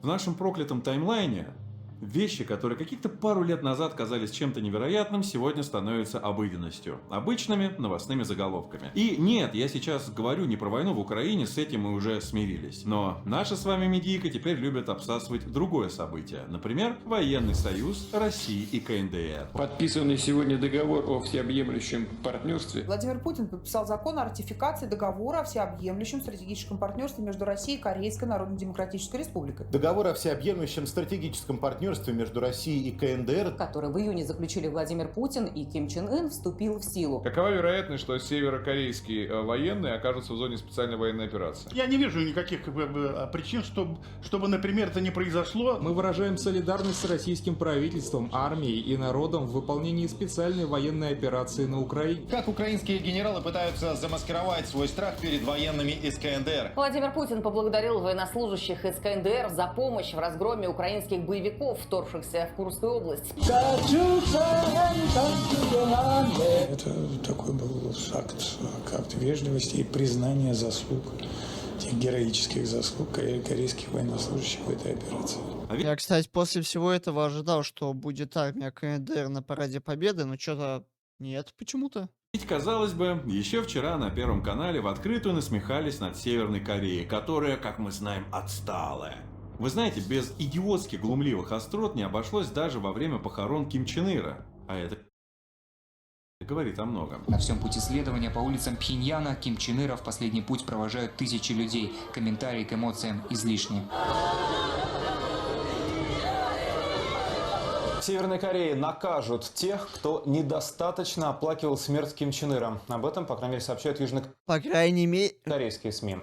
В нашем проклятом таймлайне вещи, которые каких-то пару лет назад казались чем-то невероятным, сегодня становятся обыденностью. Обычными новостными заголовками. И нет, я сейчас говорю не про войну в Украине, с этим мы уже смирились. Но наша с вами медийка теперь любит обсасывать другое событие. Например, военный союз России и КНДР. Подписанный сегодня договор о всеобъемлющем партнерстве. Владимир Путин подписал закон о ратификации договора о всеобъемлющем стратегическом партнерстве между Россией и Корейской Народно-Демократической Республикой. Договор о всеобъемлющем стратегическом партнерстве между Россией и КНДР, который в июне заключили Владимир Путин и Ким Чен Ын, вступил в силу. Какова вероятность, что северокорейские военные окажутся в зоне специальной военной операции? Я не вижу никаких причин, чтобы, например, это не произошло. Мы выражаем солидарность с российским правительством, армией и народом в выполнении специальной военной операции на Украине. Как украинские генералы пытаются замаскировать свой страх перед военными из КНДР. Владимир Путин поблагодарил военнослужащих из КНДР за помощь в разгроме украинских боевиков, вторгшихся в Курскую область. Это такой был акт вежливости и признания заслуг, тех героических заслуг корейских военнослужащих в этой операции. Я, кстати, после всего этого ожидал, что будет армия КНДР на параде Победы, но что-то нет почему-то. Ведь, казалось бы, еще вчера на Первом канале в открытую насмехались над Северной Кореей, которая, как мы знаем, отсталая. Вы знаете, без идиотских глумливых острот не обошлось даже во время похорон Ким Чен Ира. А это говорит о многом. На всем пути следования по улицам Пхеньяна Ким Чен Ира в последний путь провожают тысячи людей. Комментарии к эмоциям излишни. В Северной Корее накажут тех, кто недостаточно оплакивал смерть Ким Чен Ира. Об этом, по крайней мере, сообщают По крайней мере... южнокорейские СМИ.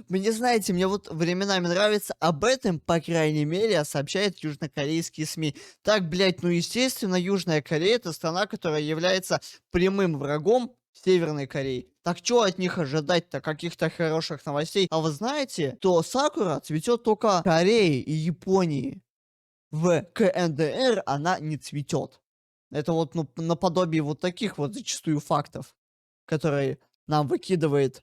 Вы не знаете, мне вот временами нравится, об этом, по крайней мере, сообщают южнокорейские СМИ. Так, блядь, ну естественно, Южная Корея — это страна, которая является прямым врагом Северной Кореи. Так что от них ожидать-то, каких-то хороших новостей? А вы знаете, то сакура цветет только в Корее и Японии. В КНДР она не цветет. Это вот наподобие вот таких вот зачастую фактов, которые нам выкидывает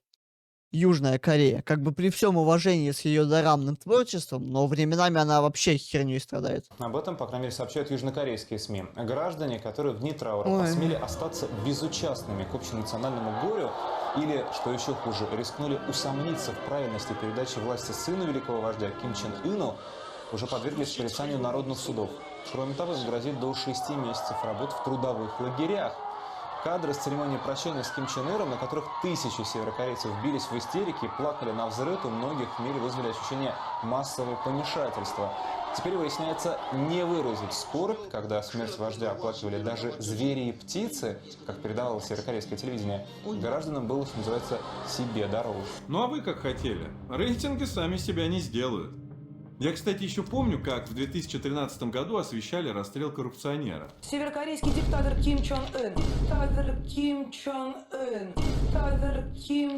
Южная Корея. Как бы при всем уважении с ее дорамным творчеством, но временами она вообще херней страдает. Об этом, по крайней мере, сообщают южнокорейские СМИ. Граждане, которые в дни траура посмели остаться безучастными к общенациональному горю или, что еще хуже, рискнули усомниться в правильности передачи власти сыну великого вождя Ким Чен Ыну, уже подверглись порицанию народных судов. Кроме того, им грозит до 6 месяцев работы в трудовых лагерях. Кадры с церемонии прощания с Ким Чен Иром, на которых тысячи северокорейцев бились в истерике и плакали навзрыд, у многих в мире вызвали ощущение массового помешательства. Теперь выясняется, не выразить скорбь, когда смерть вождя оплакивали даже звери и птицы, как передавало северокорейское телевидение, гражданам было, что называется, себе дороже. Ну а вы как хотели? Рейтинги сами себя не сделают. Я, кстати, еще помню, как в 2013 году освещали расстрел коррупционера. Северокорейский диктатор Ким Чен Ын. Диктатор Ким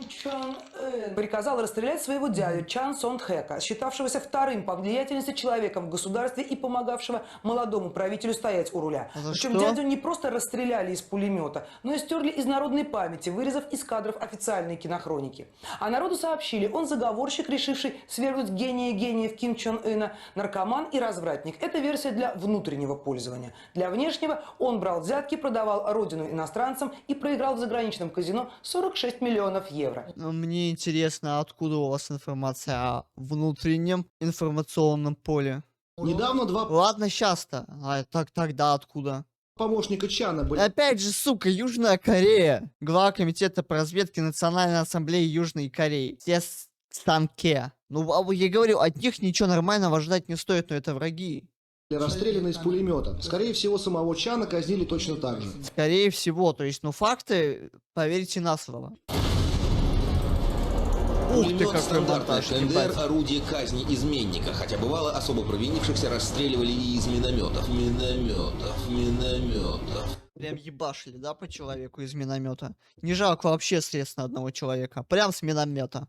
Чен Ын приказал расстрелять своего дядю Чан Сон Тхэка, считавшегося вторым по влиятельности человеком в государстве и помогавшего молодому правителю стоять у руля. Причем дядю не просто расстреляли из пулемета, но и стерли из народной памяти, вырезав из кадров официальные кинохроники. А народу сообщили, он заговорщик, решивший свергнуть гения гениев Ким Чен Ына, наркоман и развратник. Это версия для внутреннего пользования. Для внешнего он брал взятки, продавал родину иностранцам и проиграл в заграничном казино 46 миллионов евро. Мне интересно, откуда у вас информация о внутреннем информационном поле? Недавно Ладно, сейчас-то. А так тогда откуда? Помощника Чана были. Опять же, сука, Южная Корея. Глава комитета по разведке Национальной ассамблеи Южной Кореи. Те станке. Ну, я говорю, от них ничего нормального ждать не стоит, но это враги. Расстреляны из пулемета. Скорее всего, самого Чана казнили точно так же. Скорее всего, то есть, ну, факты, поверьте на слово. Ух ты, какой монтаж, КНДР — орудие казни изменника, хотя бывало особо провинившихся расстреливали и из минометов. Минометов. Прям ебашили, да, по человеку из миномета? Не жалко вообще средств на одного человека. Прям с миномета.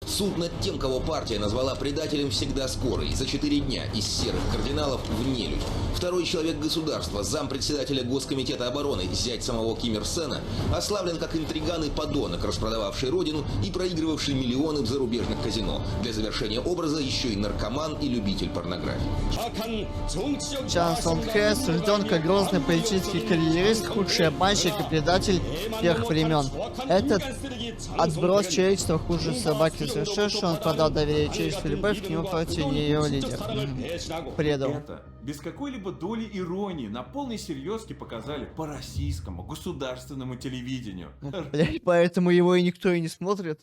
Суд над тем, кого партия назвала предателем, всегда скорый. За 4 дня из серых кардиналов в нелюдь. Второй человек государства, зампредседателя Госкомитета обороны, зять самого Ким Ир Сена, ославлен как интриган и подонок, распродававший родину и проигрывавший миллионы в зарубежных казино. Для завершения образа еще и наркоман и любитель порнографии. Чан Сон Хэ, сужден как грозный политический карьерист, худший обманщик и предатель всех времен. Этот отброс человечества хуже собаки совершивший, он продал доверие человечеству, любовь к нему против ее лидер. Предал. Это без какой-либо доли иронии на полной серьезке показали по российскому государственному телевидению. Блять, поэтому его и никто и не смотрит.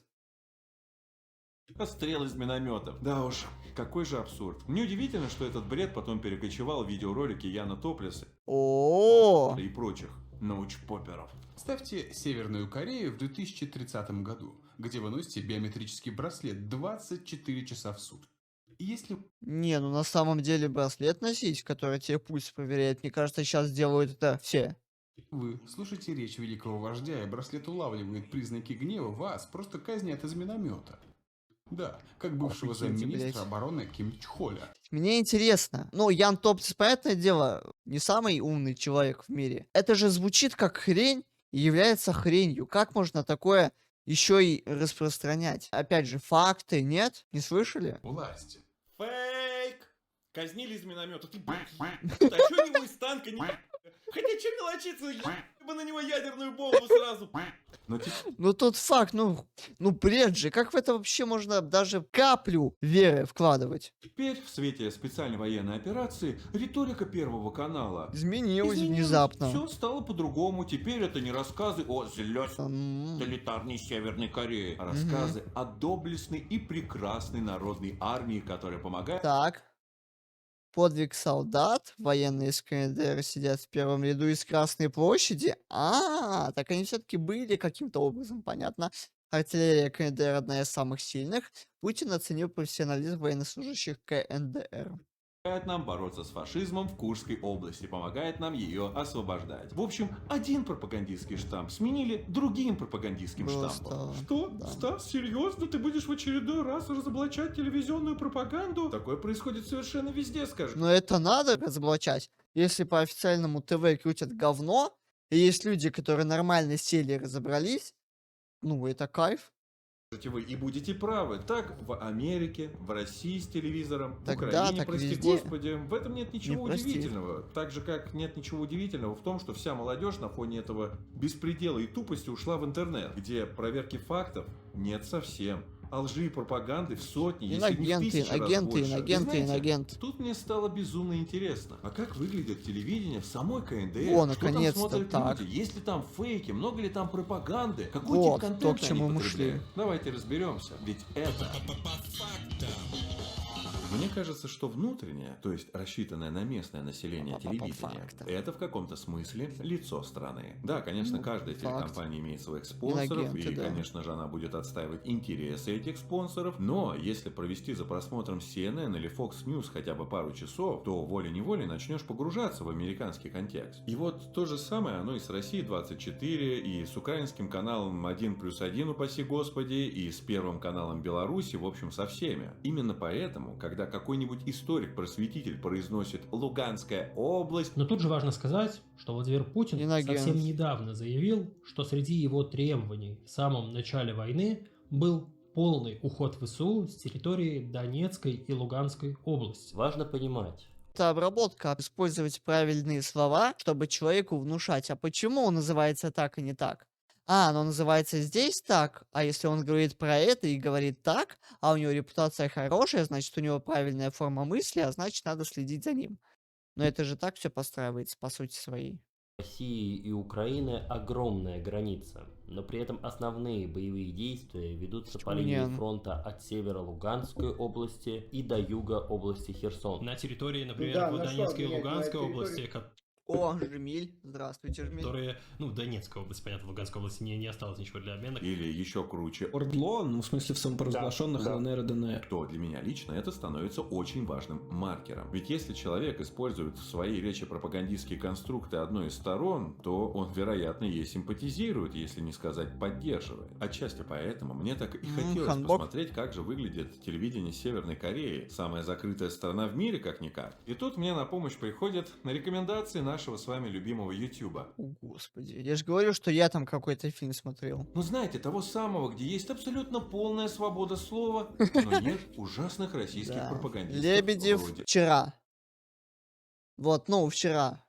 Расстрел из минометов. Да уж, какой же абсурд. Неудивительно, что этот бред потом перекочевал в видеоролики Яна Топлеса и прочих научпоперов. Ставьте Северную Корею в 2030 году, где вы носите биометрический браслет 24 часа в сутки. Если... Не, ну на самом деле браслет носить, который тебе пульс проверяет, мне кажется, сейчас делают это все. Вы слушаете речь великого вождя, и браслет улавливает признаки гнева, вас просто казнят из миномета. Да, как бывшего замминистра обороны Ким Чхоля. Мне интересно. Ну, Ян Топлес, понятное дело, не самый умный человек в мире. Это же звучит как хрень и является хренью. Как можно такое еще и распространять? Опять же, факты нет? Не слышали? Власти. Фейк! Казнили из миномета. Ты, а чё него из танка не... Хотя чё мелочиться, бы на него ядерную бомбу сразу. Ну тут факт, ну бред же, как в это вообще можно даже каплю веры вкладывать? Теперь в свете специальной военной операции риторика Первого канала изменилась внезапно. Все стало по-другому. Теперь это не рассказы о тоталитарной Северной Корее, а рассказы о доблестной и прекрасной народной армии, которая помогает... Так. Подвиг солдат, военные из КНДР сидят в первом ряду из Красной площади. Так они все-таки были каким-то образом, понятно. Артиллерия КНДР одна из самых сильных. Путин оценил профессионализм военнослужащих КНДР. Помогает нам бороться с фашизмом в Курской области, помогает нам ее освобождать. В общем, один пропагандистский штамп сменили другим пропагандистским штампом. Что? Да. Стас, серьезно? Ты будешь в очередной раз разоблачать телевизионную пропаганду? Такое происходит совершенно везде, скажи. Но это надо разоблачать. Если по официальному ТВ крутят говно, и есть люди, которые нормально сели и разобрались, ну это кайф. Вы и будете правы. Так в Америке, в России с телевизором, в Украине, так прости везде. Господи, в этом нет ничего удивительного. Так же, как нет ничего удивительного в том, что вся молодежь на фоне этого беспредела и тупости ушла в интернет, где проверки фактов нет совсем. А лжи и пропаганды в сотни, если не в тысячи раз больше. Инагенты. Тут мне стало безумно интересно. А как выглядит телевидение в самой КНДР? О, что там наконец-то, смотрят так. люди? Есть ли там фейки? Много ли там пропаганды? Какой Вот, тип контента то, к чему они мы потребляют? шли. Давайте разберемся. Ведь это... Мне кажется, что внутреннее, то есть рассчитанное на местное население телевидение, это в каком-то смысле лицо страны. Да, конечно, каждая телекомпания имеет своих спонсоров, и, конечно же, она будет отстаивать интересы этих спонсоров, но если провести за просмотром CNN или Fox News хотя бы пару часов, то волей-неволей начнешь погружаться в американский контекст. И вот то же самое оно и с Россией 24, и с украинским каналом 1+1, упаси Господи, и с Первым каналом Беларуси, в общем, со всеми. Именно поэтому, когда какой-нибудь историк-просветитель произносит «Луганская область». Но тут же важно сказать, что Владимир Путин совсем недавно заявил, что среди его требований в самом начале войны был полный уход ВСУ с территории Донецкой и Луганской области. Важно понимать. Это обработка, использовать правильные слова, чтобы человеку внушать, а почему он называется так и не так. Оно называется здесь так, а если он говорит про это и говорит так, а у него репутация хорошая, значит, у него правильная форма мысли, а значит, надо следить за ним. Но это же так все постраивается, по сути своей. России и Украины огромная граница, но при этом основные боевые действия ведутся по линии фронта от севера Луганской области и до юга области Херсон. На территории, например, в Донецкой и Луганской области... О, Жемиль. Здравствуйте, Жемиль. Которые, ну, в Донецкой области, понятно, в Луганской области не осталось ничего для обмена. Или еще круче. Ордло, ну, в смысле, в самопровозглашенных ЛНР и ДНР. То для меня лично это становится очень важным маркером. Ведь если человек использует в своей речи пропагандистские конструкты одной из сторон, то он, вероятно, ей симпатизирует, если не сказать поддерживает. Отчасти поэтому мне так и хотелось посмотреть, как же выглядит телевидение Северной Кореи. Самая закрытая страна в мире, как-никак. И тут мне на помощь приходят рекомендации нашего с вами любимого Ютуба. О, господи, я же говорю, что я там какой-то фильм смотрел. Ну, знаете, того самого, где есть абсолютно полная свобода слова, но нет ужасных российских пропагандистов. Лебедев вроде. вчера. Вот, ну, вчера.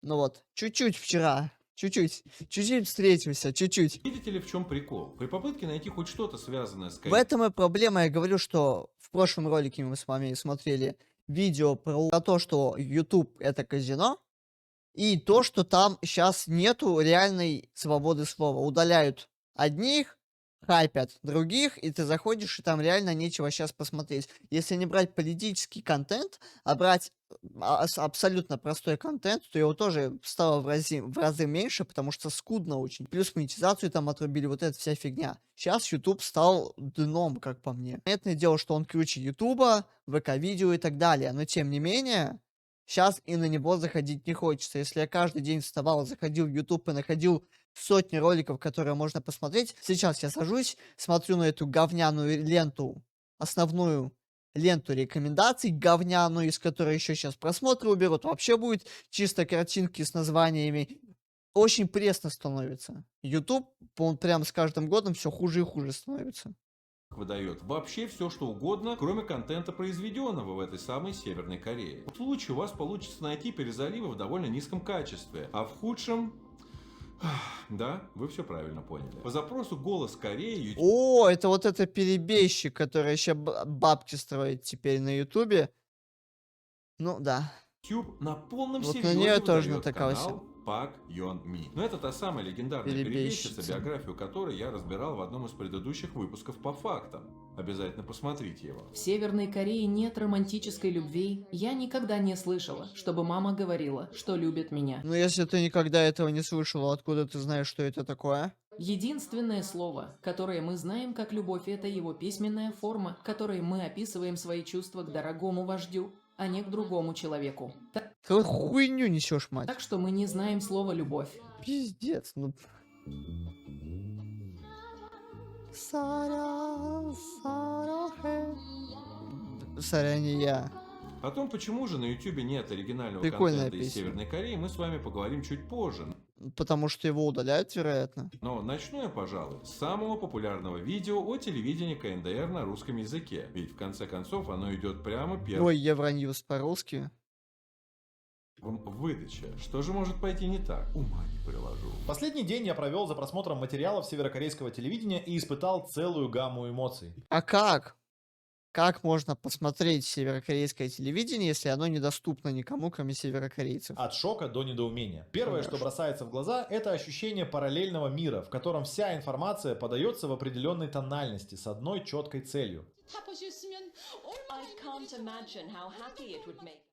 Ну вот, чуть-чуть вчера. Чуть-чуть встретимся, чуть-чуть. Видите ли, в чем прикол? При попытке найти хоть что-то связанное с... В этом и проблема. Я говорю, что в прошлом ролике мы с вами смотрели видео про то, что YouTube это казино, и то, что там сейчас нету реальной свободы слова. Удаляют одних, хайпят других, и ты заходишь, и там реально нечего сейчас посмотреть. Если не брать политический контент, а брать абсолютно простой контент, то его тоже стало в разы меньше, потому что скудно очень. Плюс монетизацию там отрубили, вот эта вся фигня. Сейчас YouTube стал дном, как по мне. Понятное дело, что он круче Ютуба, ВК-видео и так далее, но тем не менее, сейчас и на него заходить не хочется. Если я каждый день вставал, заходил в YouTube и находил сотни роликов, которые можно посмотреть, сейчас я сажусь, смотрю на эту говняную ленту, основную ленту рекомендаций говняную, из которой еще сейчас просмотры уберут, вообще будет чисто картинки с названиями. Очень пресно становится. YouTube, он прям с каждым годом все хуже и хуже становится. Выдает вообще все, что угодно, кроме контента, произведенного в этой самой Северной Корее. В случае у вас получится найти перезаливы в довольно низком качестве, а в худшем... Да, вы все правильно поняли. По запросу «Голос Кореи» YouTube... О, это вот это перебежчик, который еще бабки строит теперь на Ютубе. Ну, да. YouTube на полном вот серьезе на нее тоже выдает натыкался. канал Пак Йон Ми. Но это та самая легендарная перебежчица, биографию которой я разбирал в одном из предыдущих выпусков по фактам. Обязательно посмотрите его. В Северной Корее нет романтической любви. Я никогда не слышала, чтобы мама говорила, что любит меня. Ну, если ты никогда этого не слышала, откуда ты знаешь, что это такое? Единственное слово, которое мы знаем как любовь, это его письменная форма, которой мы описываем свои чувства к дорогому вождю, а не к другому человеку. Какую хуйню несешь, мать? Так что мы не знаем слова «любовь». Пиздец, ну... Соря, не я. О том, почему же на YouTube нет оригинального Прикольная контента из песня. Северной Кореи, мы с вами поговорим чуть позже. Потому что его удаляют, вероятно. Но начну я, пожалуй, с самого популярного видео о телевидении КНДР на русском языке. Ведь в конце концов оно идет прямо первым Ой, Евроньюз по-русски. в выдаче. Что же может пойти не так? Ума не приложу. Последний день я провел за просмотром материалов северокорейского телевидения и испытал целую гамму эмоций. А как? Как можно посмотреть северокорейское телевидение, если оно недоступно никому, кроме северокорейцев? От шока до недоумения. Первое, что бросается в глаза, это ощущение параллельного мира, в котором вся информация подается в определенной тональности с одной четкой целью.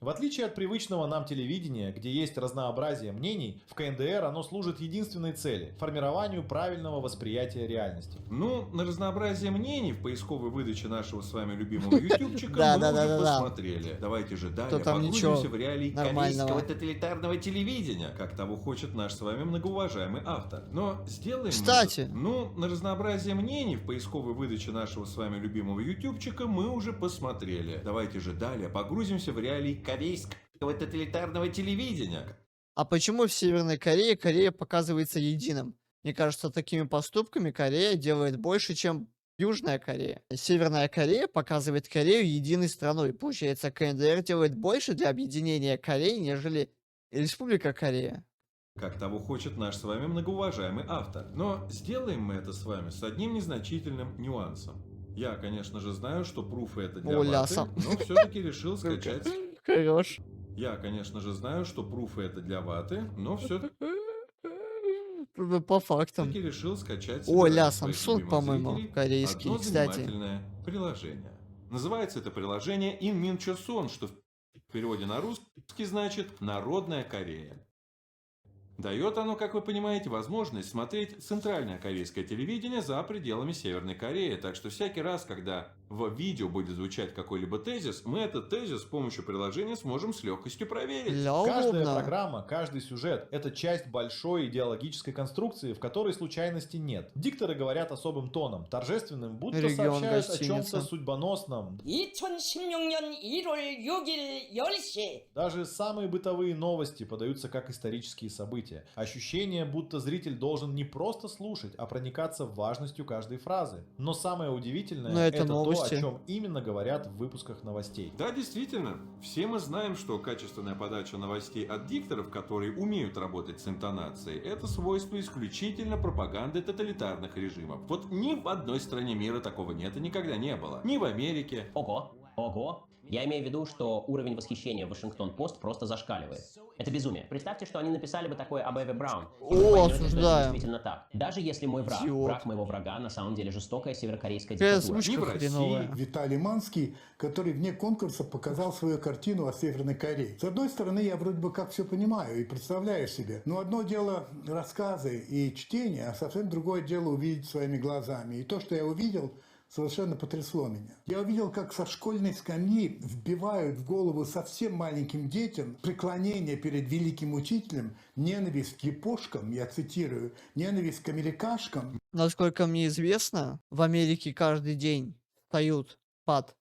В отличие от привычного нам телевидения, где есть разнообразие мнений, в КНДР оно служит единственной цели – формированию правильного восприятия реальности. Ну, на разнообразие мнений в поисковой выдаче нашего с вами любимого ютубчика мы уже посмотрели. Давайте же далее погрузимся в реалии корейского тоталитарного телевидения, как того хочет наш с вами многоуважаемый автор. Но сделаем... Кстати! Ну, на разнообразие мнений в поисковой выдаче нашего с вами любимого ютубчика мы уже посмотрели. Давайте же далее погрузимся в реалии корейского тоталитарного телевидения. А почему в Северной Корее Корея показывается единым? Мне кажется, такими поступками Корея делает больше, чем Южная Корея. Северная Корея показывает Корею единой страной. Получается, КНДР делает больше для объединения Кореи, нежели Республика Корея. Как того хочет наш с вами многоуважаемый автор. Но сделаем мы это с вами с одним незначительным нюансом. Я, конечно же, знаю, что пруфы это для ваты, но все-таки решил скачать... Хорош. Я, конечно же, знаю, что пруфы это для ваты, но все-таки... По фактам. решил скачать... Оля, Samsung, по-моему, корейский, одно кстати. занимательное приложение. Называется это приложение Inmin Choson, что переводе на русский значит «Народная Корея». Дает оно, как вы понимаете, возможность смотреть центральное корейское телевидение за пределами Северной Кореи. Так что всякий раз, когда в видео будет звучать какой-либо тезис, мы этот тезис с помощью приложения сможем с легкостью проверить. Каждая программа, каждый сюжет – это часть большой идеологической конструкции, в которой случайности нет. Дикторы говорят особым тоном, торжественным, будто Регион сообщают о гостиница. чем-то судьбоносном. 2016년 1월 6일 10시. Даже самые бытовые новости подаются как исторические события. Ощущение, будто зритель должен не просто слушать, а проникаться важностью каждой фразы. Но самое удивительное Но это то, новости. о чем именно говорят в выпусках новостей. Да, действительно. Все мы знаем, что качественная подача новостей от дикторов, которые умеют работать с интонацией, это свойство исключительно пропаганды тоталитарных режимов. Вот ни в одной стране мира такого нет и никогда не было. Ни в Америке. Ого. Я имею в виду, что уровень восхищения в Вашингтон-Пост просто зашкаливает. Это безумие. Представьте, что они написали бы такое об Эве Браун. И вы поймете, что это действительно так. Даже если мой враг, враг моего врага, на самом деле жестокая северокорейская диктатура. Ни в России. Виталий Манский, который вне конкурса показал свою картину о Северной Корее. С одной стороны, я вроде бы как все понимаю и представляю себе. Но одно дело рассказы и чтение, а совсем другое дело увидеть своими глазами. И то, что я увидел, совершенно потрясло меня. Я увидел, как со школьной скамьи вбивают в голову совсем маленьким детям преклонение перед великим учителем, ненависть к япошкам, я цитирую, ненависть к америкашкам. Насколько мне известно, в Америке каждый день встают под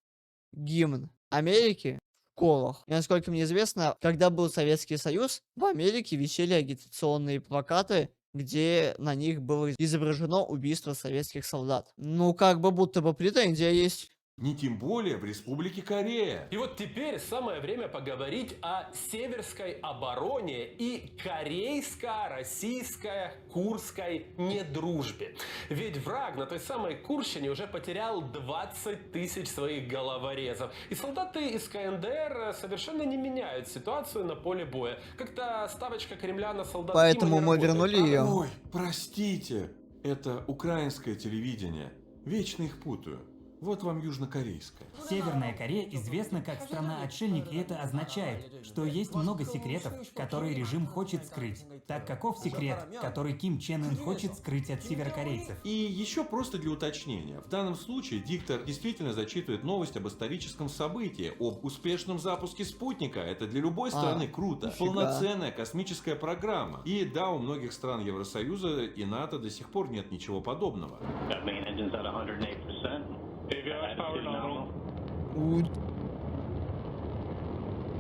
гимн Америки в школах. И насколько мне известно, когда был Советский Союз, в Америке висели агитационные плакаты, где на них было изображено убийство советских солдат. Ну, как бы будто бы претензия есть. Не тем более в Республике Корея. И вот теперь самое время поговорить о северской обороне и корейско-российско-курской недружбе. Ведь враг на той самой Курщине уже потерял 20 тысяч своих головорезов. И солдаты из КНДР совершенно не меняют ситуацию на поле боя. Как-то ставочка Кремля на солдат. Поэтому мы вернули ее. Ой, простите, это украинское телевидение. Вечно их путаю. Вот вам южнокорейская. Северная Корея известна как страна-отшельник, и это означает, что есть много секретов, которые режим хочет скрыть. Так каков секрет, который Ким Чен Ын хочет скрыть от северокорейцев? И еще просто для уточнения. В данном случае диктор действительно зачитывает новость об историческом событии, об успешном запуске спутника. Это для любой страны круто. нифига. Полноценная космическая программа. И да, у многих стран Евросоюза и НАТО до сих пор нет ничего подобного.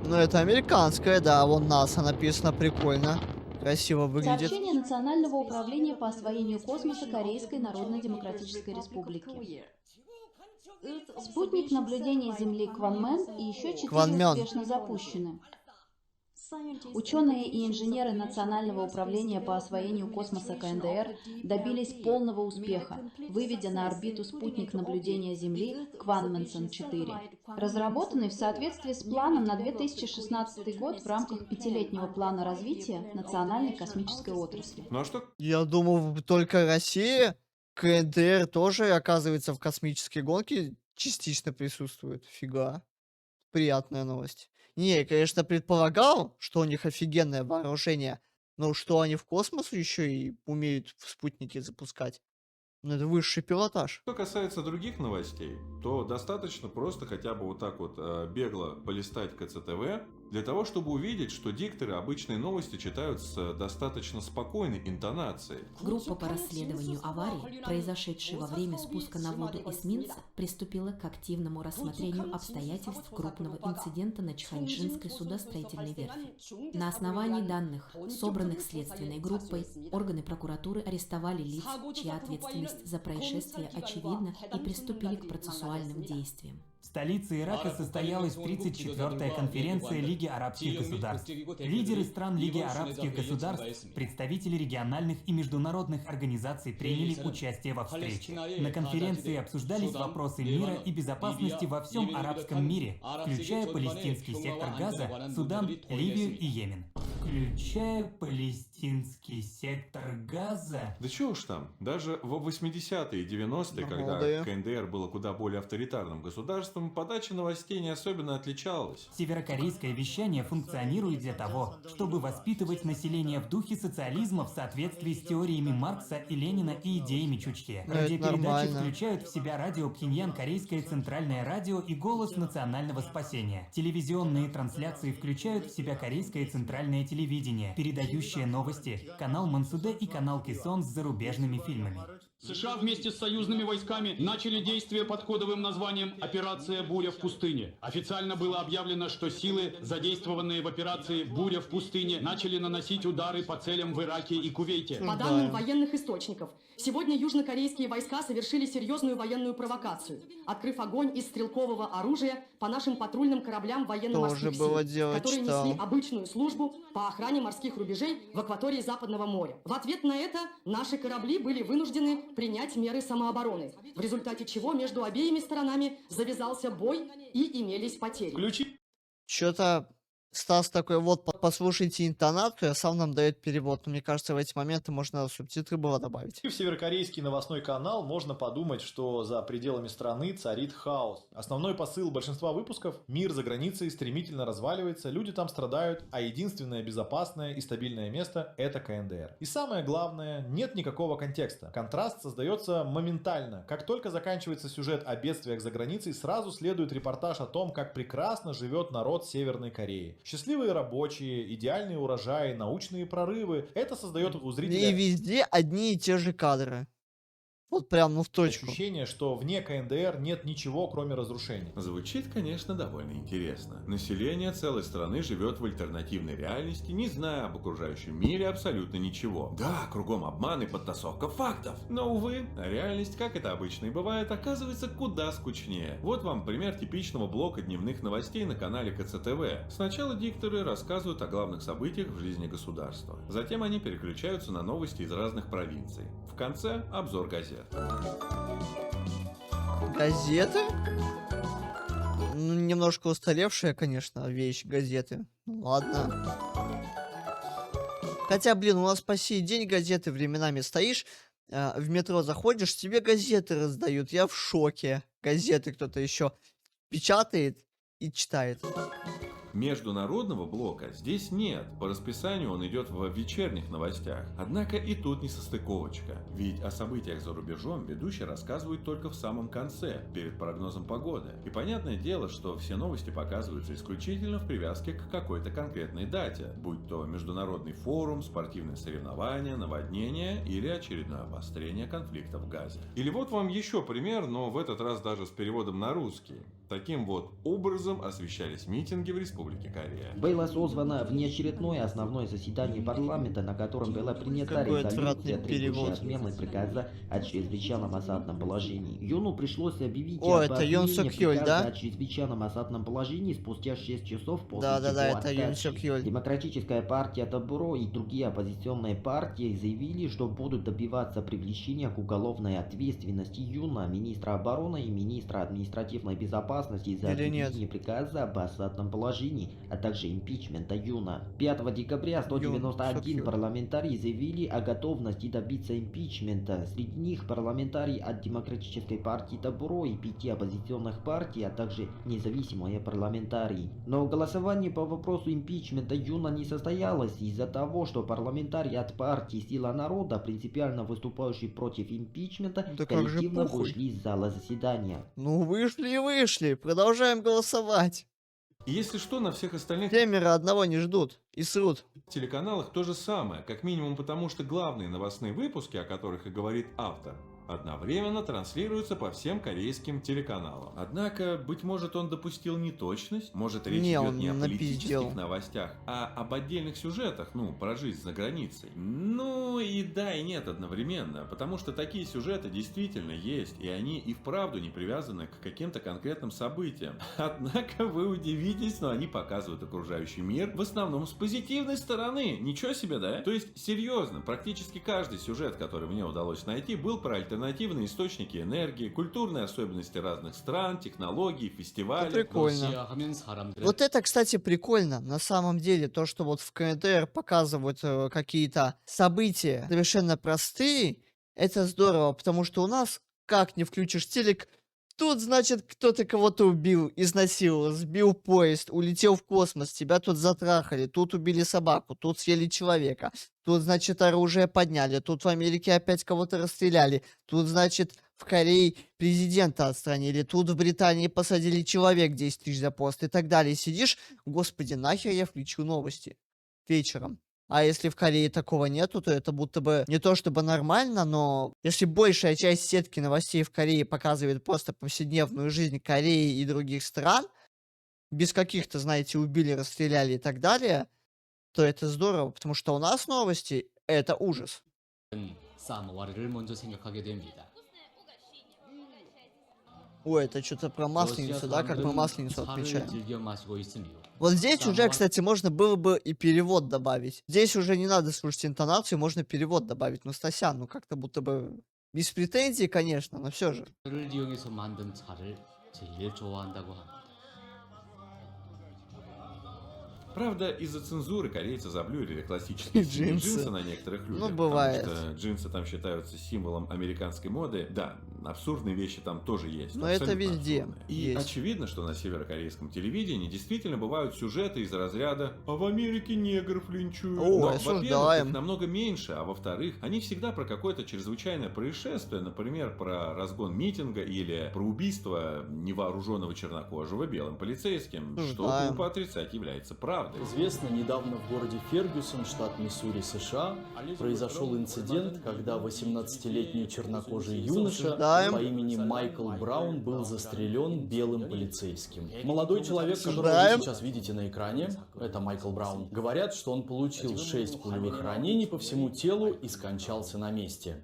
Ну, это американская, да, вон НАСА написано, прикольно. Красиво выглядит. Сообщение Национального управления по освоению космоса Корейской Народно-Демократической Республики. Спутник наблюдения Земли Кванмен и еще 4 успешно запущены. Ученые и инженеры Национального управления по освоению космоса КНДР добились полного успеха, выведя на орбиту спутник наблюдения Земли Кванменсон-4, разработанный в соответствии с планом на 2016 год в рамках 5-летнего плана развития национальной космической отрасли. Ну а что? Я думал, только Россия, КНДР тоже, оказывается, в космической гонке частично присутствует. Фига. Приятная новость. Не, я, конечно, предполагал, что у них офигенное вооружение, но что они в космос еще и умеют в спутники запускать. Ну, это высший пилотаж. Что касается других новостей, то достаточно просто хотя бы вот так вот бегло полистать КЦТВ, для того, чтобы увидеть, что дикторы обычные новости читают с достаточно спокойной интонацией. Группа по расследованию аварии, произошедшей во время спуска на воду эсминца, приступила к активному рассмотрению обстоятельств крупного инцидента на Чханьшинской судостроительной верфи. На основании данных, собранных следственной группой, органы прокуратуры арестовали лиц, чья ответственность за происшествие очевидна, и приступили к процессуальным действиям. В столице Ирака состоялась 34-я конференция Лиги арабских государств. Лидеры стран Лиги арабских государств, представители региональных и международных организаций приняли участие во встрече. На конференции обсуждались вопросы мира и безопасности во всем арабском мире, включая палестинский сектор Газа, Судан, Ливию и Йемен. включая палестинский сектор Газа. Да чё уж там, даже в 80-е и 90-е, когда КНДР было куда более авторитарным государством, подача новостей не особенно отличалась. Северокорейское вещание функционирует для того, чтобы воспитывать население в духе социализма в соответствии с теориями Маркса и Ленина и идеями Чучхе. Радиопередачи включают в себя радио Пхеньян, Корейское центральное радио и Голос национального спасения. Телевизионные трансляции включают в себя Корейское центральное телевидение, передающее новости, канал Мансуде и канал Кисон с зарубежными фильмами. США вместе с союзными войсками начали действия под кодовым названием «Операция «Буря в пустыне». Официально было объявлено, что силы, задействованные в операции «Буря в пустыне», начали наносить удары по целям в Ираке и Кувейте. По данным военных источников, сегодня южнокорейские войска совершили серьезную военную провокацию, открыв огонь из стрелкового оружия по нашим патрульным кораблям военно-морских сил, которые несли обычную службу по охране морских рубежей в акватории Западного моря. В ответ на это наши корабли были вынуждены принять меры самообороны, в результате чего между обеими сторонами завязался бой и имелись потери. Что-то Стас такой, вот, послушайте интонацию, а сам нам дает перевод. Но мне кажется, в эти моменты можно субтитры было добавить. В северокорейский новостной канал можно подумать, что за пределами страны царит хаос. Основной посыл большинства выпусков – мир за границей стремительно разваливается, люди там страдают, а единственное безопасное и стабильное место – это КНДР. И самое главное, нет никакого контекста. Контраст создается моментально. Как только заканчивается сюжет о бедствиях за границей, сразу следует репортаж о том, как прекрасно живет народ Северной Кореи. Счастливые рабочие, идеальные урожаи, научные прорывы. Это создает у зрителя... И везде одни и те же кадры. Вот прям, в точку. Ощущение, что вне КНДР нет ничего, кроме разрушений. Звучит, конечно, довольно интересно. Население целой страны живет в альтернативной реальности, не зная об окружающем мире абсолютно ничего. Да, кругом обман и подтасовка фактов. Но, увы, реальность, как это обычно и бывает, оказывается куда скучнее. Вот вам пример типичного блока дневных новостей на канале КЦТВ. Сначала дикторы рассказывают о главных событиях в жизни государства. Затем они переключаются на новости из разных провинций. В конце обзор газет. Газеты? Ну, немножко устаревшая, конечно, вещь, газеты. Ну, ладно. Хотя, блин, у нас по сей день газеты временами стоишь, в метро заходишь, тебе газеты раздают. Я в шоке. Газеты кто-то еще печатает и читает. Международного блока здесь нет, по расписанию он идет в вечерних новостях. Однако и тут не состыковочка, ведь о событиях за рубежом ведущий рассказывает только в самом конце, перед прогнозом погоды. И понятное дело, что все новости показываются исключительно в привязке к какой-то конкретной дате, будь то международный форум, спортивные соревнования, наводнение или очередное обострение конфликта в Газе. Или вот вам еще пример, но в этот раз даже с переводом на русский. Таким вот образом освещались митинги в Республике Корея. Было созвано внеочередное основное заседание парламента, на котором была принята резолюция, требующая отмены приказа о чрезвычайном осадном положении. Юну пришлось объявить это приказа о чрезвычайном осадном положении спустя 6 часов после это Демократическая партия Табуро и другие оппозиционные партии заявили, что будут добиваться привлечения к уголовной ответственности Юна, министра обороны и министра административной безопасности за объявление приказа об осадном положении, а также импичмента Юна. 5 декабря 191 парламентарий заявили о готовности добиться импичмента. Среди них парламентарии от Демократической партии Табуро и 5 оппозиционных партий, а также независимые парламентарии. Но голосование по вопросу импичмента Юна не состоялось из-за того, что парламентарии от партии Сила народа, принципиально выступающие против импичмента, коллективно вышли из зала заседания. Ну вышли и вышли. Продолжаем голосовать. И если что, на всех остальных... Кемера одного не ждут и срут. В телеканалах то же самое, как минимум потому, что главные новостные выпуски, о которых и говорит автор, одновременно транслируются по всем корейским телеканалам. Однако, быть может, он допустил неточность? Может, речь идет не о политических новостях, а об отдельных сюжетах, про жизнь за границей. Ну и да, и нет одновременно, потому что такие сюжеты действительно есть, и они и вправду не привязаны к каким-то конкретным событиям. Однако вы удивитесь, но они показывают окружающий мир в основном с позитивной стороны. Ничего себе, да? То есть, серьезно, практически каждый сюжет, который мне удалось найти, был про альтернативу альтернативные источники энергии, культурные особенности разных стран, технологий, фестивалей. Это прикольно. Вот это, кстати, прикольно. На самом деле, то, что вот в КНДР показывают какие-то события совершенно простые, это здорово, потому что у нас, как не включишь телек, тут, значит, кто-то кого-то убил, изнасиловал, сбил поезд, улетел в космос, тебя тут затрахали, тут убили собаку, тут съели человека, тут, значит, оружие подняли, тут в Америке опять кого-то расстреляли, тут, значит, в Корее президента отстранили, тут в Британии посадили человек 10 тысяч за пост и так далее. Сидишь, господи, нахер я включу новости вечером. А если в Корее такого нету, то это будто бы не то чтобы нормально, но если большая часть сетки новостей в Корее показывает просто повседневную жизнь Кореи и других стран, без каких-то, знаете, убили, расстреляли и так далее, то это здорово, потому что у нас новости — это ужас. Ой, это что-то про Масленицу, да? Как мы Масленицу отмечаем. Вот здесь уже, кстати, можно было бы и перевод добавить. Здесь уже не надо слушать интонацию, можно перевод добавить. Настасян, ну как-то будто бы без претензий, конечно, но все же. Правда, из-за цензуры корейцы заблюрили классические джинсы на некоторых людях. Ну, бывает. Потому что джинсы там считаются символом американской моды. Да, абсурдные вещи там тоже есть. Но это везде И есть. очевидно, что на северокорейском телевидении действительно бывают сюжеты из разряда «А в Америке негров линчуют». О, Но, во-первых, осуждаем. их намного меньше, а во-вторых, они всегда про какое-то чрезвычайное происшествие, например, про разгон митинга или про убийство невооруженного чернокожего белым полицейским, что Осуждаем. глупо отрицать является правдой. Известно, недавно в городе Фергюсон, штат Миссури, США, произошел инцидент, когда 18-летний чернокожий юноша по имени Майкл Браун был застрелен белым полицейским. Молодой человек, которого вы сейчас видите на экране, это Майкл Браун, говорят, что он получил 6 пулевых ранений по всему телу и скончался на месте.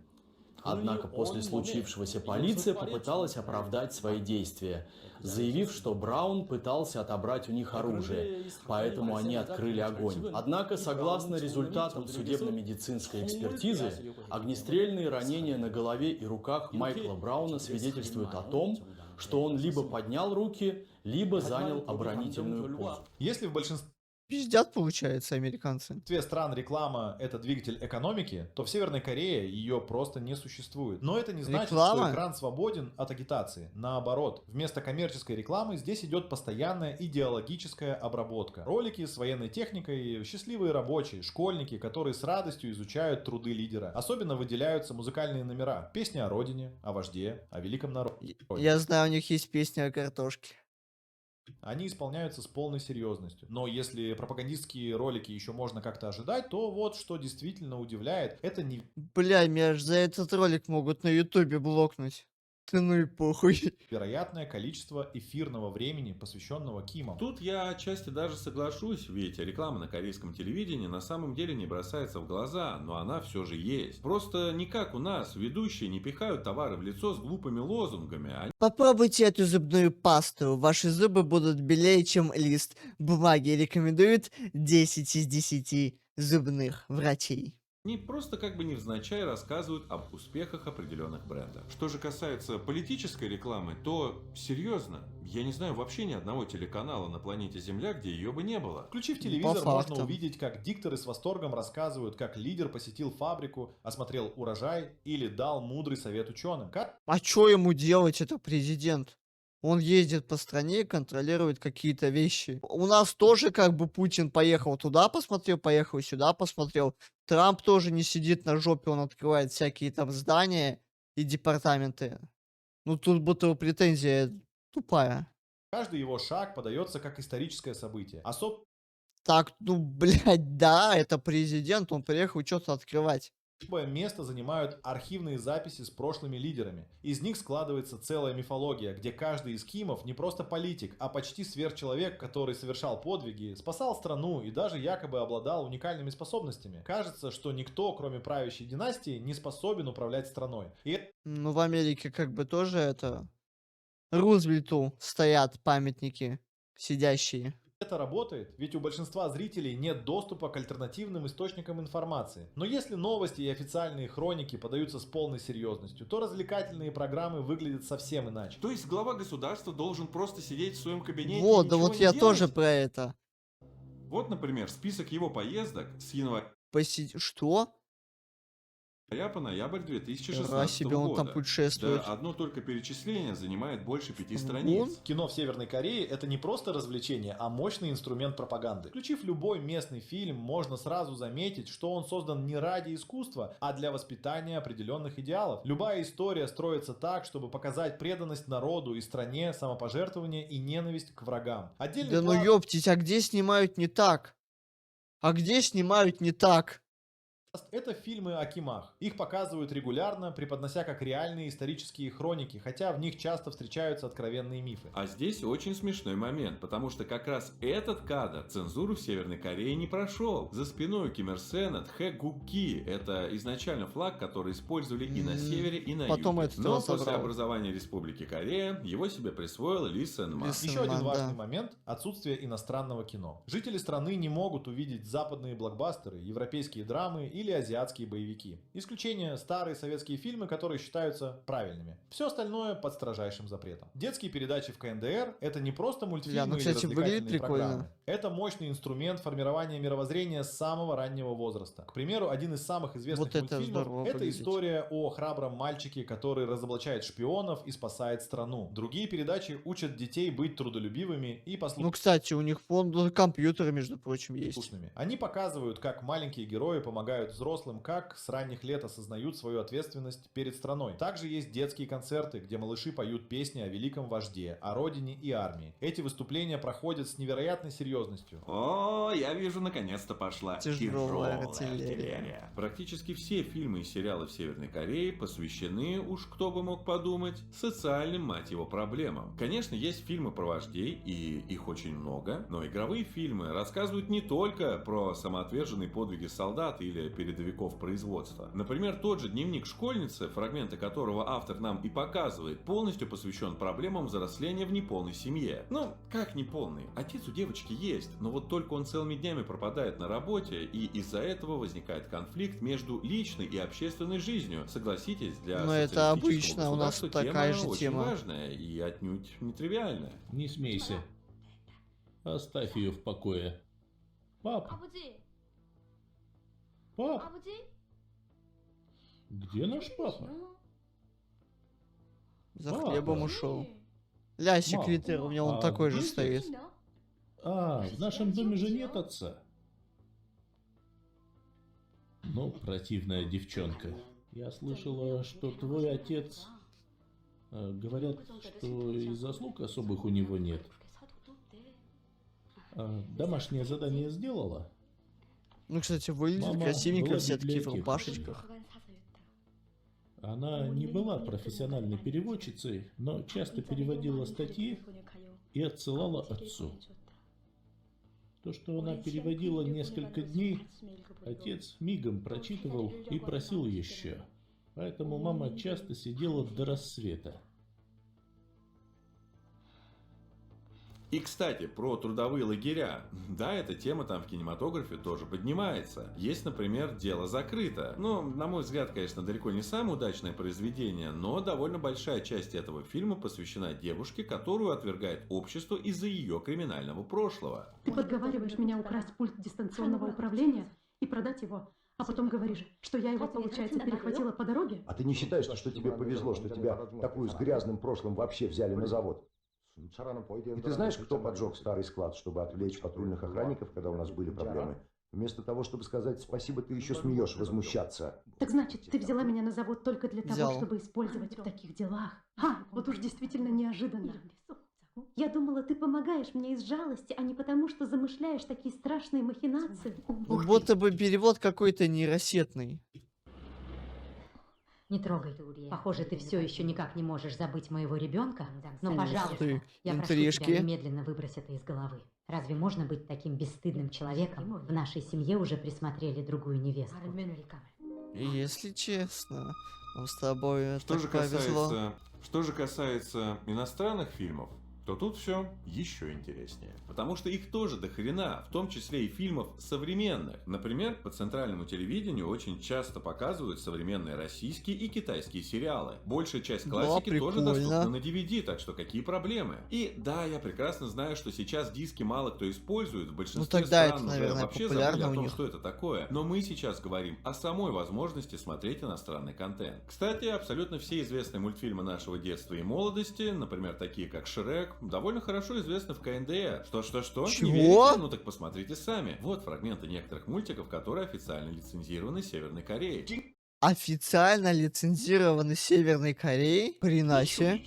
Однако после случившегося полиция попыталась оправдать свои действия, заявив, что Браун пытался отобрать у них оружие, поэтому они открыли огонь. Однако, согласно результатам судебно-медицинской экспертизы, огнестрельные ранения на голове и руках Майкла Брауна свидетельствуют о том, что он либо поднял руки, либо занял оборонительную позу. Если в большинстве Пиздят, получается, американцы. В большинстве стран реклама – это двигатель экономики, то в Северной Корее ее просто не существует. Но это не значит, что экран свободен от агитации. Наоборот, вместо коммерческой рекламы здесь идет постоянная идеологическая обработка. Ролики с военной техникой, счастливые рабочие, школьники, которые с радостью изучают труды лидера. Особенно выделяются музыкальные номера. Песни о родине, о вожде, о великом народе. Я знаю, у них есть песня о картошке. Они исполняются с полной серьезностью. Но если пропагандистские ролики еще можно как-то ожидать, то вот что действительно удивляет, это не... Бля, меня аж за этот ролик могут на ютубе блокнуть. Ты ну и похуй. Вероятное количество эфирного времени, посвященного Кимам. Тут я отчасти даже соглашусь, ведь реклама на корейском телевидении на самом деле не бросается в глаза, но она все же есть. Просто не как у нас, ведущие не пихают товары в лицо с глупыми лозунгами. Попробуйте эту зубную пасту, ваши зубы будут белее, чем лист бумаги, рекомендуют 10 из 10 зубных врачей. Они просто как бы невзначай рассказывают об успехах определенных брендов. Что же касается политической рекламы, то серьезно, я не знаю вообще ни одного телеканала на планете Земля, где ее бы не было. Включив телевизор, можно увидеть, как дикторы с восторгом рассказывают, как лидер посетил фабрику, осмотрел урожай или дал мудрый совет ученым. А что ему делать, это президент? Он ездит по стране и контролирует какие-то вещи. У нас тоже как бы Путин поехал туда посмотрел, поехал сюда посмотрел. Трамп тоже не сидит на жопе, он открывает всякие там здания и департаменты. Ну тут будто претензия тупая. Каждый его шаг подается как историческое событие. Так, ну блядь, да, это президент, он приехал что-то открывать. Место занимают архивные записи с прошлыми лидерами. Из них складывается целая мифология, где каждый из Кимов не просто политик, а почти сверхчеловек, который совершал подвиги, спасал страну и даже якобы обладал уникальными способностями. Кажется, что никто, кроме правящей династии, не способен управлять страной. Ну в Америке как бы тоже это... Рузвельту стоят памятники сидящие. Это работает, ведь у большинства зрителей нет доступа к альтернативным источникам информации. Но если новости и официальные хроники подаются с полной серьезностью, то развлекательные программы выглядят совсем иначе. То есть глава государства должен просто сидеть в своем кабинете Вот, и да ничего вот не я делать? тоже про это. Вот, например, список его поездок с января Что? по ноябрь 2016 Нифига себе, он года. там путешествует. Да, одно только перечисление занимает больше 5 страниц. Кино в Северной Корее — это не просто развлечение, а мощный инструмент пропаганды. Включив любой местный фильм, можно сразу заметить, что он создан не ради искусства, а для воспитания определенных идеалов. Любая история строится так, чтобы показать преданность народу и стране, самопожертвование и ненависть к врагам. Отдельный Да ну план... ёптить, а где снимают не так? А где снимают не так? Это фильмы о кимах. Их показывают регулярно, преподнося как реальные исторические хроники, хотя в них часто встречаются откровенные мифы. А здесь очень смешной момент, потому что как раз этот кадр цензуру в Северной Корее не прошел. За спиной у Ким Ир Сена Тхэ-гуки. Это изначально флаг, который использовали и на севере, и на Потом юге. это Но забрал. после образования Республики Корея его себе присвоил Ли Сен Ма. Еще один важный момент – отсутствие иностранного кино. Жители страны не могут увидеть западные блокбастеры, европейские драмы или азиатские боевики. Исключение – старые советские фильмы, которые считаются правильными. Все остальное под строжайшим запретом. Детские передачи в КНДР – это не просто мультфильмы или развлекательные программы. Это мощный инструмент формирования мировоззрения с самого раннего возраста. К примеру, один из самых известных мультфильмов – это история о храбром мальчике, который разоблачает шпионов и спасает страну. Другие передачи учат детей быть трудолюбивыми и послушными. Ну, кстати, у них вон компьютеры, между прочим, есть. Они показывают, как маленькие герои помогают взрослым, как с ранних лет осознают свою ответственность перед страной. Также есть детские концерты, где малыши поют песни о великом вожде, о родине и армии. Эти выступления проходят с невероятной серьезностью. О, я вижу, наконец-то пошла Тяжелая артиллерия. Практически все фильмы и сериалы в Северной Корее посвящены, уж кто бы мог подумать, социальным, мать его, проблемам. Конечно, есть фильмы про вождей, и их очень много, но игровые фильмы рассказывают не только про самоотверженные подвиги солдат или передовиков производства. Например, тот же дневник школьницы, фрагменты которого автор нам и показывает, полностью посвящен проблемам взросления в неполной семье. Ну, как неполный? Отец у девочки есть, но вот только он целыми днями пропадает на работе, и из-за этого возникает конфликт между личной и общественной жизнью. Согласитесь, для но это обычно у нас такая же тема. Очень важная и отнюдь нетривиальная. Не смейся. Оставь ее в покое. Папа. Пап, где наш папа? За хлебом ушел. Ля, секретарь, у меня он такой же стоит. А, в нашем доме же нет отца. Ну, противная девчонка. Я слышала, что твой отец... Говорят, что и заслуг особых у него нет. Домашнее задание сделала? Ну, кстати, выглядит красивенько, все такие в рубашечках. Она не была профессиональной переводчицей, но часто переводила статьи и отсылала отцу. То, что она переводила несколько дней, отец мигом прочитывал и просил еще. Поэтому мама часто сидела до рассвета. И, кстати, про трудовые лагеря. Да, эта тема там в кинематографе тоже поднимается. Есть, например, «Дело закрыто». Ну, на мой взгляд, конечно, далеко не самое удачное произведение, но довольно большая часть этого фильма посвящена девушке, которую отвергает общество из-за ее криминального прошлого. Ты подговариваешь меня украсть пульт дистанционного управления и продать его, а потом говоришь, что я его, получается, перехватила по дороге? А ты не считаешь, что тебе повезло, что тебя такую с грязным прошлым вообще взяли на завод? И ты знаешь, кто поджег старый склад, чтобы отвлечь патрульных охранников, когда у нас были проблемы? Вместо того, чтобы сказать спасибо, ты еще смеешь возмущаться. Так значит, ты взяла меня на завод только для того, чтобы использовать в таких делах? Вот уж действительно неожиданно. Я думала, ты помогаешь мне из жалости, а не потому, что замышляешь такие страшные махинации. Будто бы перевод какой-то нейросетный. Не трогай. Похоже, ты все еще никак не можешь забыть моего ребенка. Но, пожалуйста, я прошу тебя немедленно выбрось это из головы. Разве можно быть таким бесстыдным человеком? В нашей семье уже присмотрели другую невестку. Если честно, нам с тобой так повезло. Что же касается иностранных фильмов, то тут все еще интереснее. Потому что их тоже дохрена, в том числе и фильмов современных. Например, по центральному телевидению очень часто показывают современные российские и китайские сериалы. Большая часть классики тоже доступна на DVD, так что какие проблемы? И да, я прекрасно знаю, что сейчас диски мало кто использует, в большинстве стран уже вообще забыли о том, что это такое. Но мы сейчас говорим о самой возможности смотреть иностранный контент. Кстати, абсолютно все известные мультфильмы нашего детства и молодости, например, такие как Шрек, довольно хорошо известны в КНДР. Что? Чего? Не верите? Ну так посмотрите сами. Вот фрагменты некоторых мультиков, которые официально лицензированы Северной Кореей. Официально лицензированы Северной Кореей? Хренасе.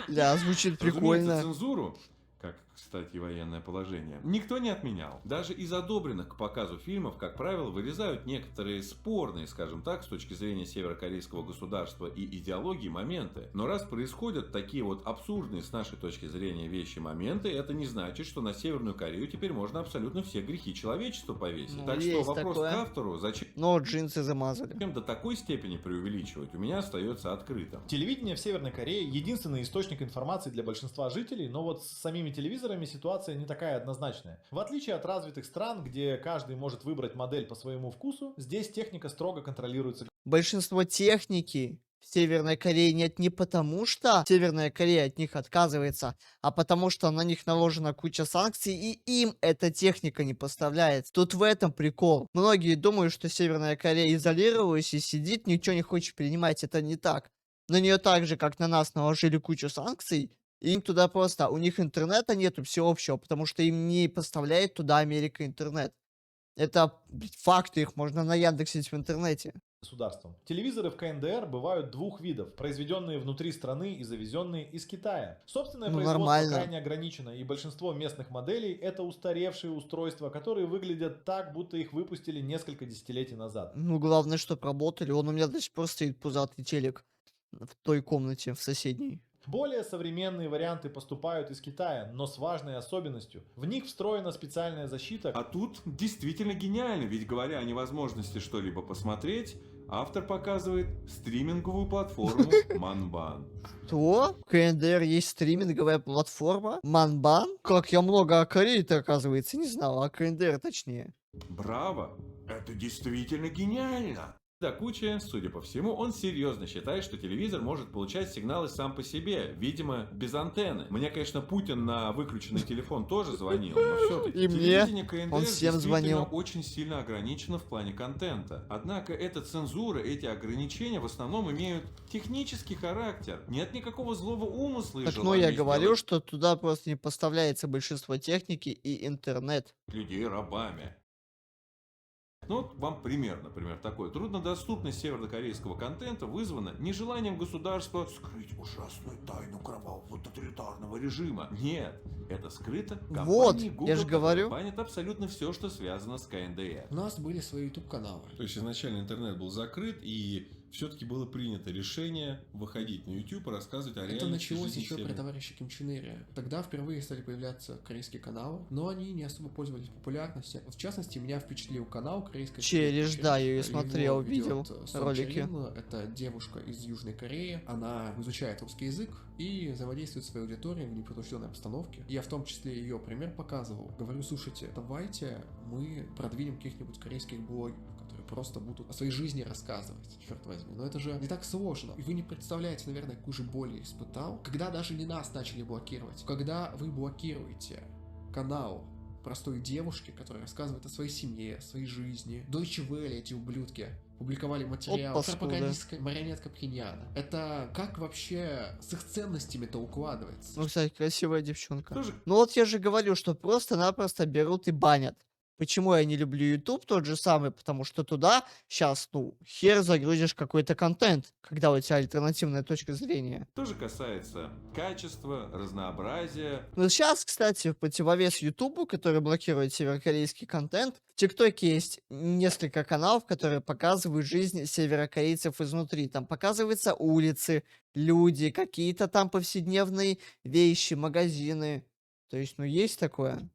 Да, звучит прикольно. Цензуру, как, кстати, военное положение, никто не отменял. Даже из одобренных к показу фильмов, как правило, вырезают некоторые спорные, скажем так, с точки зрения северокорейского государства и идеологии моменты. Но раз происходят такие вот абсурдные с нашей точки зрения вещи моменты, это не значит, что на Северную Корею теперь можно абсолютно все грехи человечества повесить. Так что вопрос к автору, зачем... Но джинсы замазали. До такой степени преувеличивать у меня остается открытым. Телевидение в Северной Корее единственный источник информации для большинства жителей, но вот с самими телевизорами ситуация не такая однозначная. В отличие от развитых стран, где каждый может выбрать модель по своему вкусу, здесь техника строго контролируется. Большинство техники в Северной Корее нет не потому, что Северная Корея от них отказывается, а потому что на них наложена куча санкций, и им эта техника не поставляется. Тут в этом прикол. Многие думают, что Северная Корея изолировалась и сидит, ничего не хочет принимать. Это не так. На нее так же, как на нас наложили кучу санкций, им туда просто, у них интернета нету всеобщего, потому что им не поставляет туда Америка интернет. Это факты, их можно наяндексить в интернете. Государством. Телевизоры в КНДР бывают двух видов, произведенные внутри страны и завезенные из Китая. Собственное производство крайне ограничено, и большинство местных моделей это устаревшие устройства, которые выглядят так, будто их выпустили несколько десятилетий назад. Ну, главное, чтобы работали. Он у меня до сих пор стоит пузатый телек в той комнате, в соседней. Более современные варианты поступают из Китая, но с важной особенностью. В них встроена специальная защита. А тут действительно гениально, ведь говоря о невозможности что-либо посмотреть, автор показывает стриминговую платформу Манбан. Что? В КНДР есть стриминговая платформа? Манбан? Как я много о Корее-то, оказывается, не знал, о КНДР точнее. Браво! Это действительно гениально! До кучи, судя по всему, он серьезно считает, что телевизор может получать сигналы сам по себе, видимо, без антенны. Мне, конечно, Путин на выключенный телефон тоже звонил, но все-таки телевидение КНДР он всем звонил. Очень сильно ограничено в плане контента. Однако эта цензура, эти ограничения в основном имеют технический характер. Нет никакого злого умысла и желания. Так, ну я говорю, что туда просто не поставляется большинство техники и интернет. Людей рабами. Ну, вот вам пример, например, такой. Труднодоступность северокорейского контента вызвана нежеланием государства скрыть ужасную тайну кровавого тоталитарного режима. Нет, это скрыто. Компании Google, я же говорю. Банят абсолютно все, что связано с КНДР. У нас были свои YouTube-каналы. То есть изначально интернет был закрыт, и все-таки было принято решение выходить на YouTube и рассказывать о реальности. Это началось еще при товарище Ким Чен Ире. Тогда впервые стали появляться корейские каналы, но они не особо пользовались популярностью. В частности, меня впечатлил канал корейской... Да, я ее смотрел, видел ролики. Это девушка из Южной Кореи. Она изучает русский язык и взаимодействует с своей аудиторией в непринужденной обстановке. Я в том числе ее пример показывал. Говорю, слушайте, давайте мы продвинем каких-нибудь корейских блогеров, просто будут о своей жизни рассказывать, черт возьми. Но это же не так сложно. И вы не представляете, наверное, какую же боль я испытал, когда даже не нас начали блокировать. Когда вы блокируете канал простой девушки, которая рассказывает о своей семье, о своей жизни. Deutsche Welle, эти ублюдки, публиковали материал. Пропагандистская марионетка Пхеньяна. Это как вообще с их ценностями-то укладывается? Ну, кстати, красивая девчонка. Ну вот я же говорю, что просто-напросто берут и банят. Почему я не люблю YouTube тот же самый? Потому что туда сейчас, хер загрузишь какой-то контент, когда у тебя альтернативная точка зрения. Тоже касается качества, разнообразия. Ну сейчас, кстати, в противовес YouTube, который блокирует северокорейский контент, в ТикТоке есть несколько каналов, которые показывают жизнь северокорейцев изнутри. Там показываются улицы, люди, какие-то там повседневные вещи, магазины. То есть, есть такое.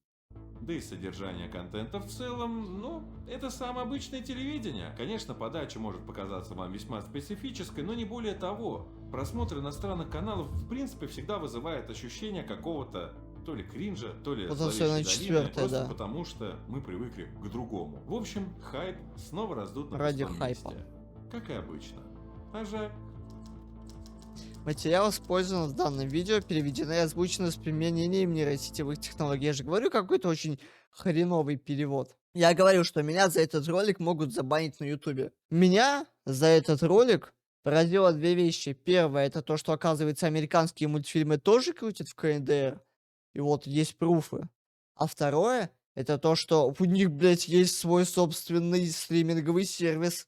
да и содержание контента в целом, ну, это самое обычное телевидение. Конечно, подача может показаться вам весьма специфической, но не более того. Просмотр иностранных каналов в принципе всегда вызывает ощущение какого-то то ли кринжа, то ли зловещей долины, просто потому что мы привыкли к другому. В общем, хайп снова раздут на пустом месте. Как и обычно. А жаль. Материал использован в данном видео, переведены и озвучены с применением нейросетевых технологий. Я же говорю, какой-то очень хреновый перевод. Я говорю, что меня за этот ролик могут забанить на ютубе. Меня за этот ролик поразило две вещи. Первое, это то, что, оказывается, американские мультфильмы тоже крутят в КНДР. И вот есть пруфы. А второе, это то, что у них, блядь, есть свой собственный стриминговый сервис.